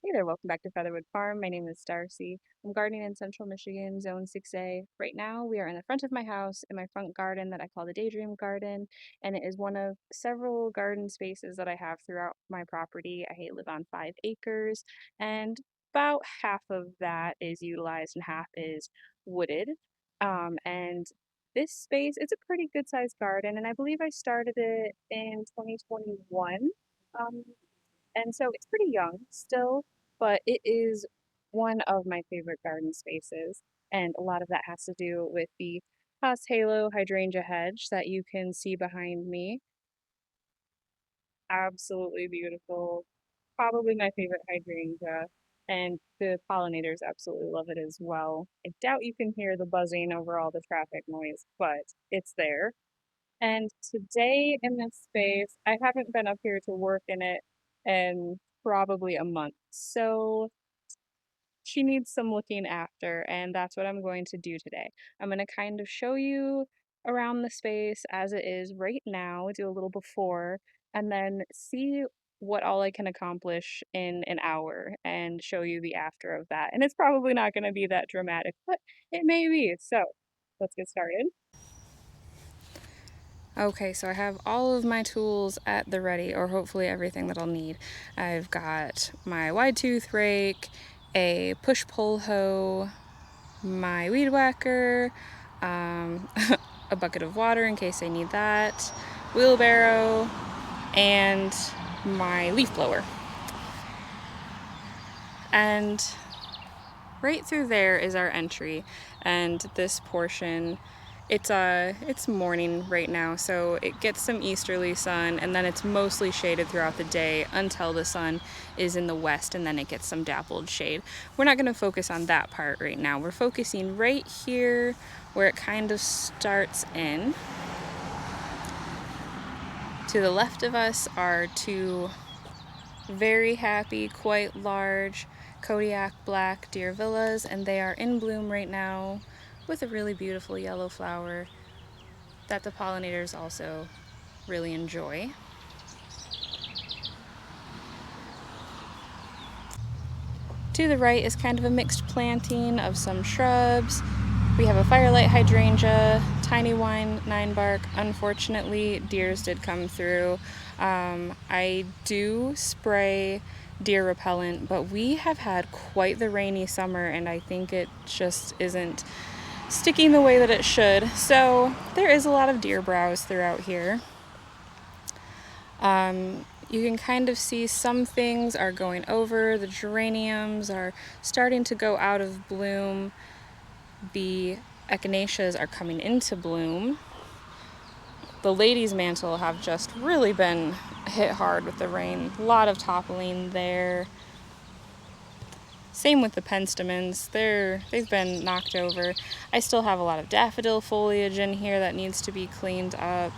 Hey there, welcome back to Featherwood Farm. My name is Darcy. I'm gardening in Central Michigan, Zone 6A. Right now, we are in the front of my house in my front garden that I call the Daydream Garden, and it is one of several garden spaces that I have throughout my property. I live on 5 acres, and about half of that is utilized and half is wooded. And this space, it's a pretty good sized garden, and I believe I started it in 2021. Um, and so it's pretty young still, but it is one of my favorite garden spaces. And a lot of that has to do with the Haas Halo hydrangea hedge that you can see behind me. Absolutely beautiful. Probably my favorite hydrangea. And the pollinators absolutely love it as well. I doubt you can hear the buzzing over all the traffic noise, but it's there. And today in this space, I haven't been up here to work in it in probably a month. So she needs some looking after, and that's what I'm going to do today. I'm going to kind of show you around the space as it is right now, do a little before, and then see what all I can accomplish in an hour and show you the after of that. And it's probably not going to be that dramatic, but it may be. So let's get started. Okay, so I have all of my tools at the ready, or hopefully everything that I'll need. I've got my wide tooth rake, a push-pull hoe, my weed whacker, a bucket of water in case I need that, wheelbarrow, and my leaf blower. And right through there is our entry, and this portion, it's morning right now, so it gets some easterly sun, and then it's mostly shaded throughout the day until the sun is in the west, and then it gets some dappled shade. We're not going to focus on that part right now. We're focusing right here where it kind of starts in. To the left of us are two very happy, quite large Kodiak black deer villas, and they are in bloom right now with a really beautiful yellow flower that the pollinators also really enjoy. To the right is kind of a mixed planting of some shrubs. We have a firelight hydrangea, tiny wine 9-bark. Unfortunately, deers did come through. I do spray deer repellent, but we have had quite the rainy summer, and I think it just isn't sticking the way that it should. So there is a lot of deer browse throughout here. You can kind of see some things are going over. The geraniums are starting to go out of bloom. The echinaceas are coming into bloom. The ladies' mantle have just really been hit hard with the rain. A lot of toppling there. Same with the penstemons. They've been knocked over. I still have a lot of daffodil foliage in here that needs to be cleaned up.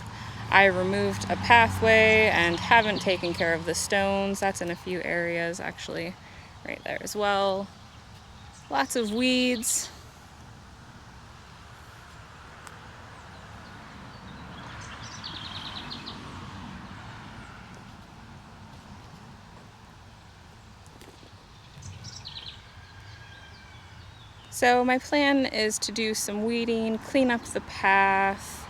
I removed a pathway and haven't taken care of the stones. That's in a few areas actually, right there as well. Lots of weeds. So my plan is to do some weeding, clean up the path,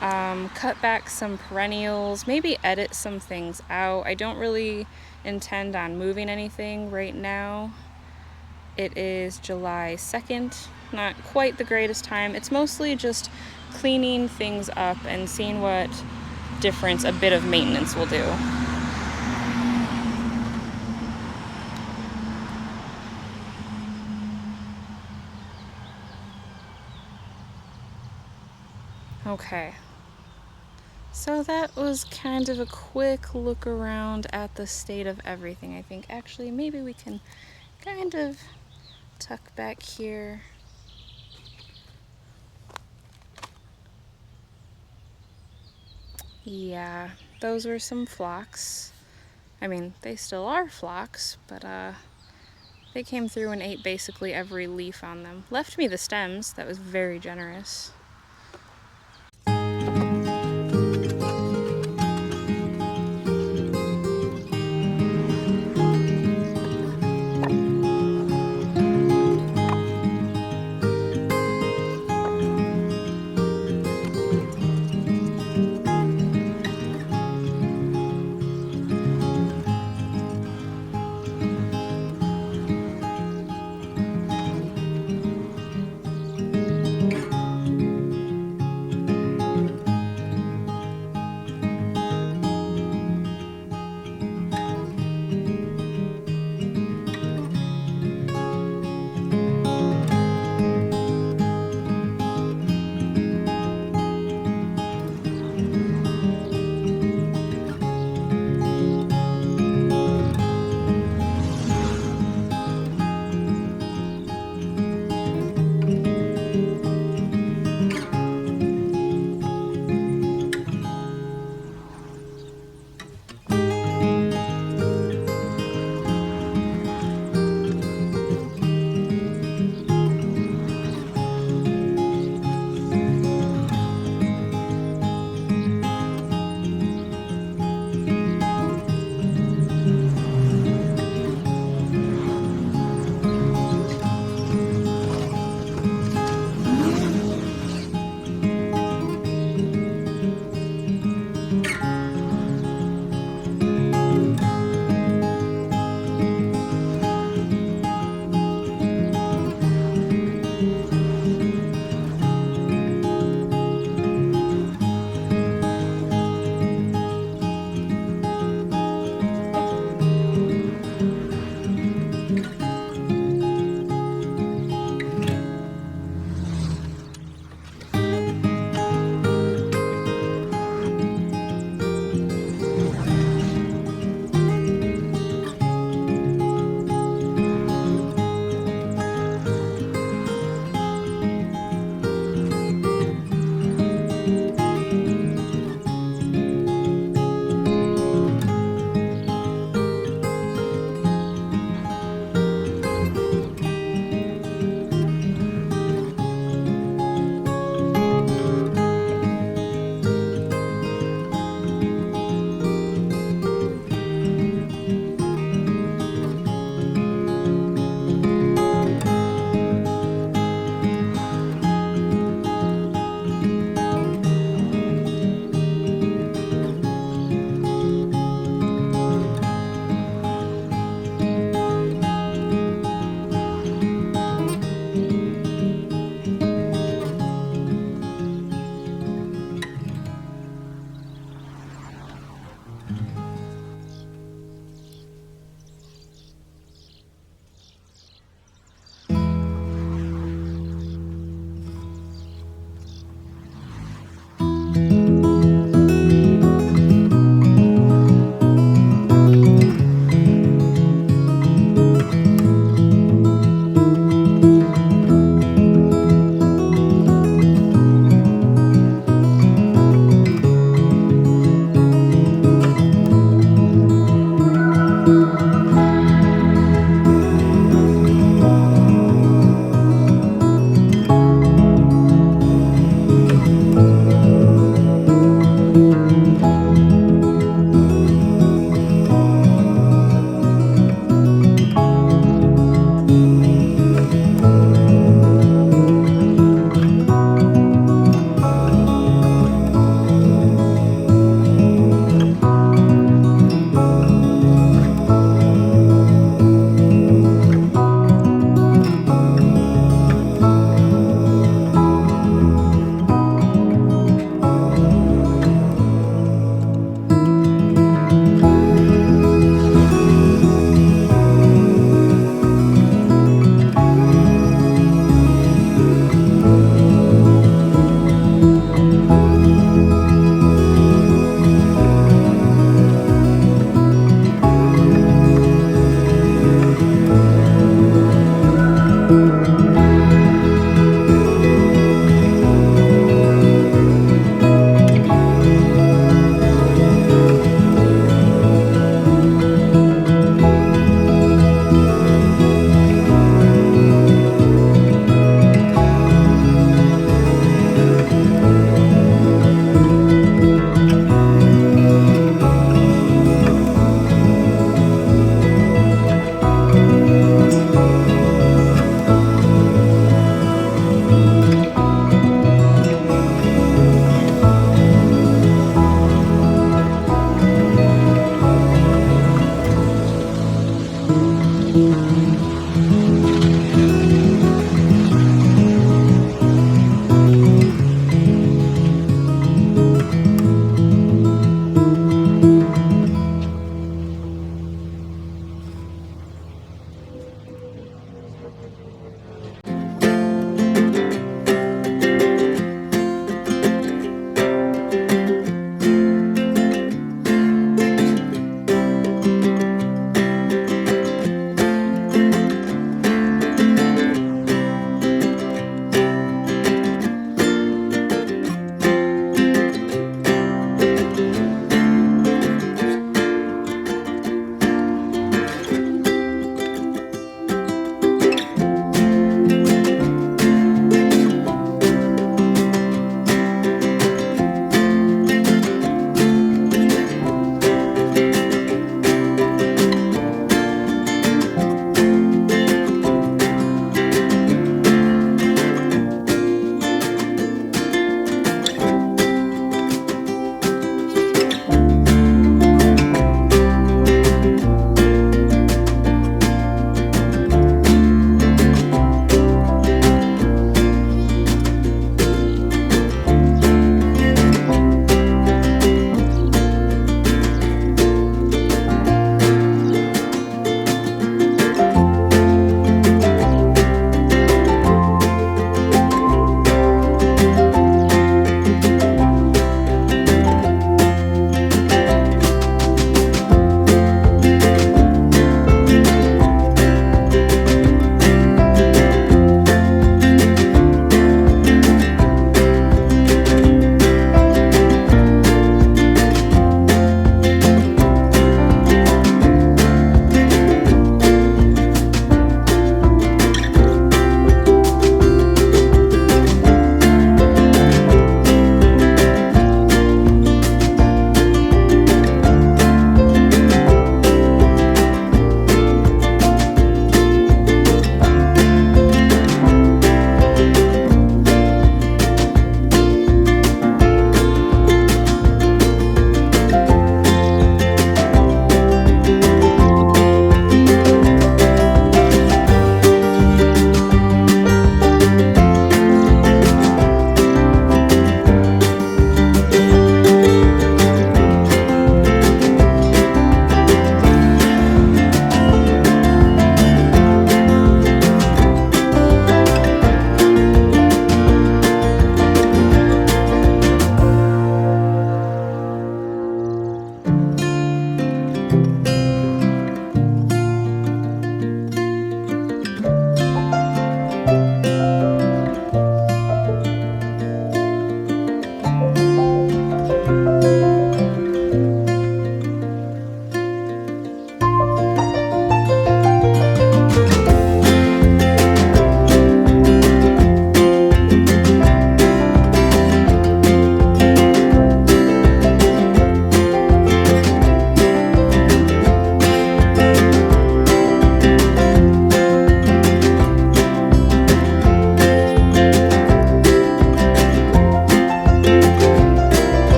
cut back some perennials, maybe edit some things out. I don't really intend on moving anything right now. It is July 2nd, not quite the greatest time. It's mostly just cleaning things up and seeing what difference a bit of maintenance will do. Okay. So that was kind of a quick look around at the state of everything. I think actually maybe we can kind of tuck back here. Yeah, those were some phlox. I mean, they still are phlox, but they came through and ate basically every leaf on them. Left me the stems. That was very generous.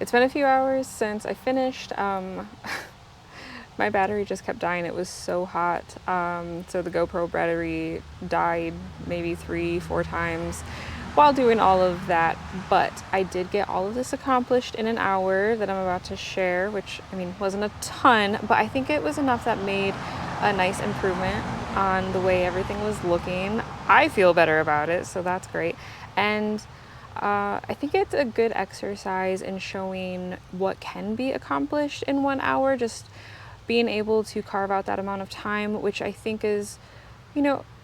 It's been a few hours since I finished. My battery just kept dying. It was so hot. So the GoPro battery died maybe 3-4 times while doing all of that. But I did get all of this accomplished in an hour that I'm about to share, which I mean wasn't a ton, but I think it was enough that made a nice improvement on the way everything was looking. I feel better about it, so that's great. And I think it's a good exercise in showing what can be accomplished in 1 hour, just being able to carve out that amount of time, which I think is,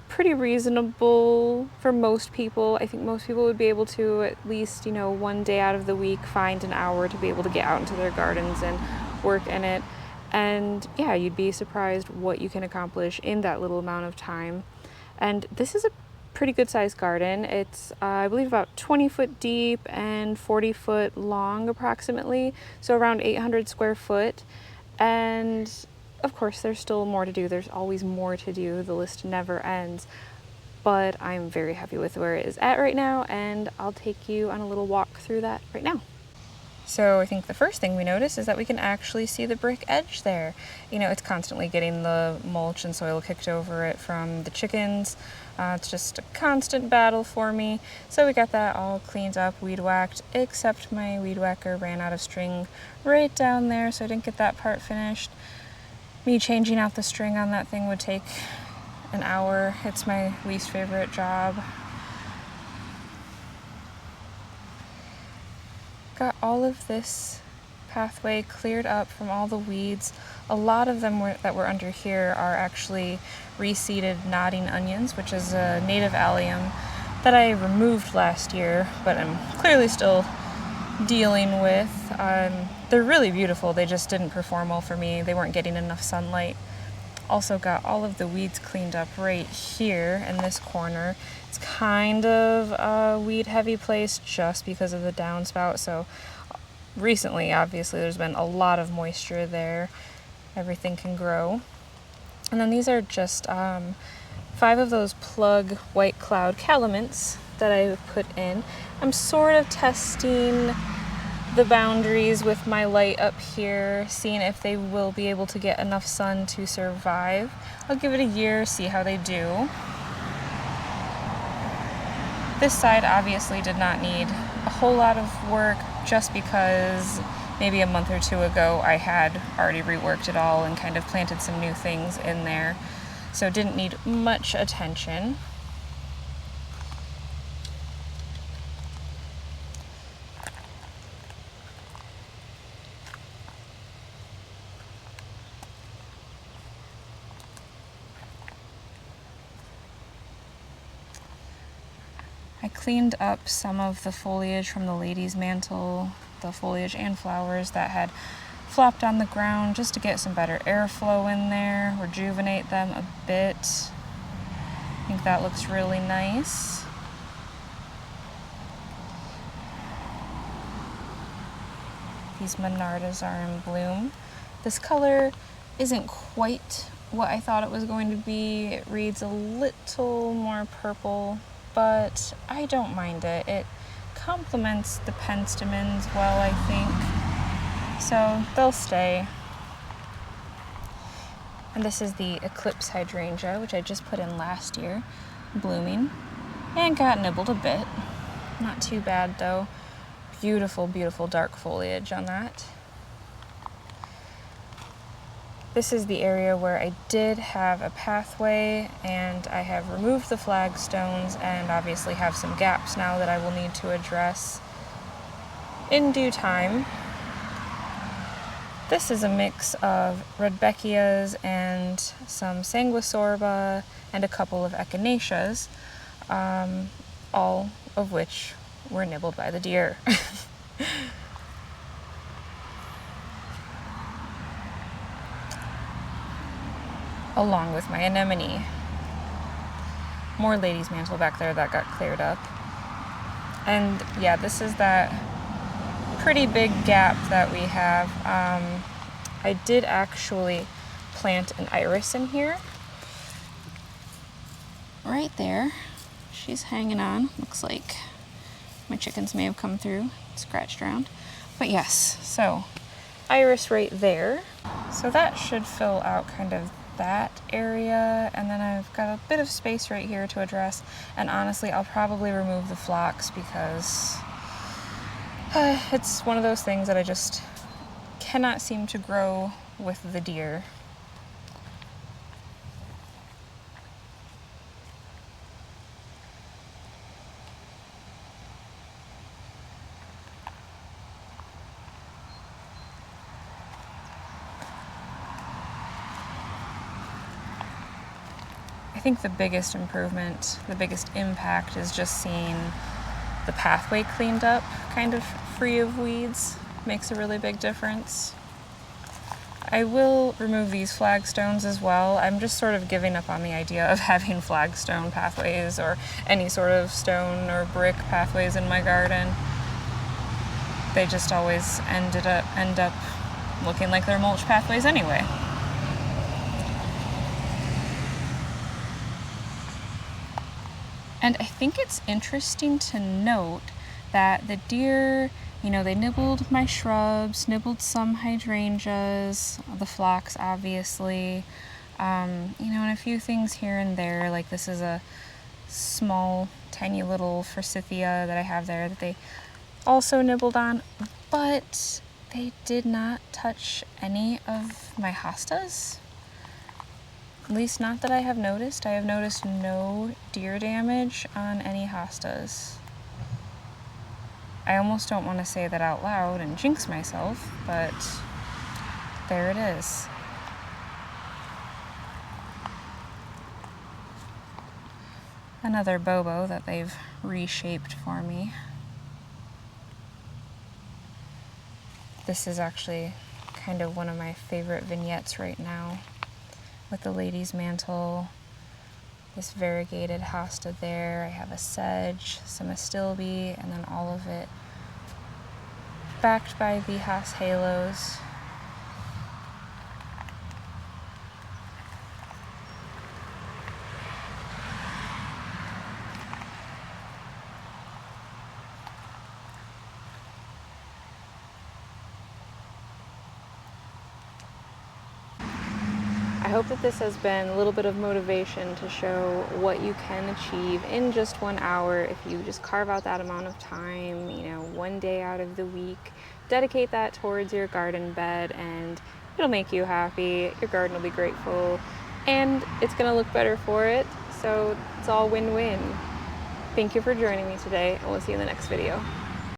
pretty reasonable for most people. I think most people would be able to at least, one day out of the week find an hour to be able to get out into their gardens and work in it. And yeah, you'd be surprised what you can accomplish in that little amount of time. And this is a pretty good sized garden. It's, I believe, about 20 foot deep and 40 foot long approximately, so around 800 square foot. And of course, there's still more to do. There's always more to do. The list never ends. But I'm very happy with where it is at right now, and I'll take you on a little walk through that right now. So I think the first thing we notice is that we can actually see the brick edge there. You know, it's constantly getting the mulch and soil kicked over it from the chickens. It's just a constant battle for me. So we got that all cleaned up, weed whacked, except my weed whacker ran out of string right down there, so I didn't get that part finished. Me changing out the string on that thing would take an hour. It's my least favorite job. Got all of this pathway cleared up from all the weeds. A lot of them that were under here are actually reseeded nodding onions, which is a native allium that I removed last year, but I'm clearly still dealing with. They're really beautiful, they just didn't perform well for me. They weren't getting enough sunlight. Also got all of the weeds cleaned up right here in this corner. It's kind of a weed heavy place just because of the downspout, so recently obviously there's been a lot of moisture there. Everything can grow. And then these are just 5 of those plug white cloud calaments that I put in. I'm sort of testing the boundaries with my light up here, seeing if they will be able to get enough sun to survive. I'll give it a year, see how they do. This side obviously did not need a whole lot of work just because maybe a month or 2 ago I had already reworked it all and kind of planted some new things in there. So it didn't need much attention. I cleaned up some of the foliage from the lady's mantle, the foliage and flowers that had flopped on the ground just to get some better airflow in there, rejuvenate them a bit. I think that looks really nice. These Monardas are in bloom. This color isn't quite what I thought it was going to be. It reads a little more purple, but I don't mind it. It complements the penstemons well, I think. So they'll stay. And this is the Eclipse hydrangea, which I just put in last year, blooming, and got nibbled a bit. Not too bad though. Beautiful, beautiful dark foliage on that. This is the area where I did have a pathway, and I have removed the flagstones and obviously have some gaps now that I will need to address in due time. This is a mix of rudbeckias and some sanguisorba and a couple of echinaceas, all of which were nibbled by the deer. Along with my anemone. More lady's mantle back there that got cleared up. And yeah, this is that pretty big gap that we have. I did actually plant an iris in here. Right there. She's hanging on. Looks like my chickens may have come through, scratched around. But yes, so iris right there. So that should fill out kind of that area, and then I've got a bit of space right here to address, and honestly I'll probably remove the phlox because it's one of those things that I just cannot seem to grow with the deer. I think the biggest improvement, the biggest impact is just seeing the pathway cleaned up, kind of free of weeds. Makes a really big difference. I will remove these flagstones as well. I'm just sort of giving up on the idea of having flagstone pathways or any sort of stone or brick pathways in my garden. They just always end up looking like they're mulch pathways anyway. And I think it's interesting to note that the deer They nibbled my shrubs, nibbled some hydrangeas, the phlox, obviously, and a few things here and there. Like this is a small, tiny little forsythia that I have there that they also nibbled on, but they did not touch any of my hostas. At least not that I have noticed. I have noticed no deer damage on any hostas. I almost don't want to say that out loud and jinx myself, but there it is. Another bobo that they've reshaped for me. This is actually kind of one of my favorite vignettes right now, with the lady's mantle, this variegated hosta there. I have a sedge, some astilbe, and then all of it backed by the Haas halos. I hope that this has been a little bit of motivation to show what you can achieve in just 1 hour if you just carve out that amount of time, one day out of the week. Dedicate that towards your garden bed and it'll make you happy. Your garden will be grateful and it's going to look better for it. So it's all win-win. Thank you for joining me today and we'll see you in the next video.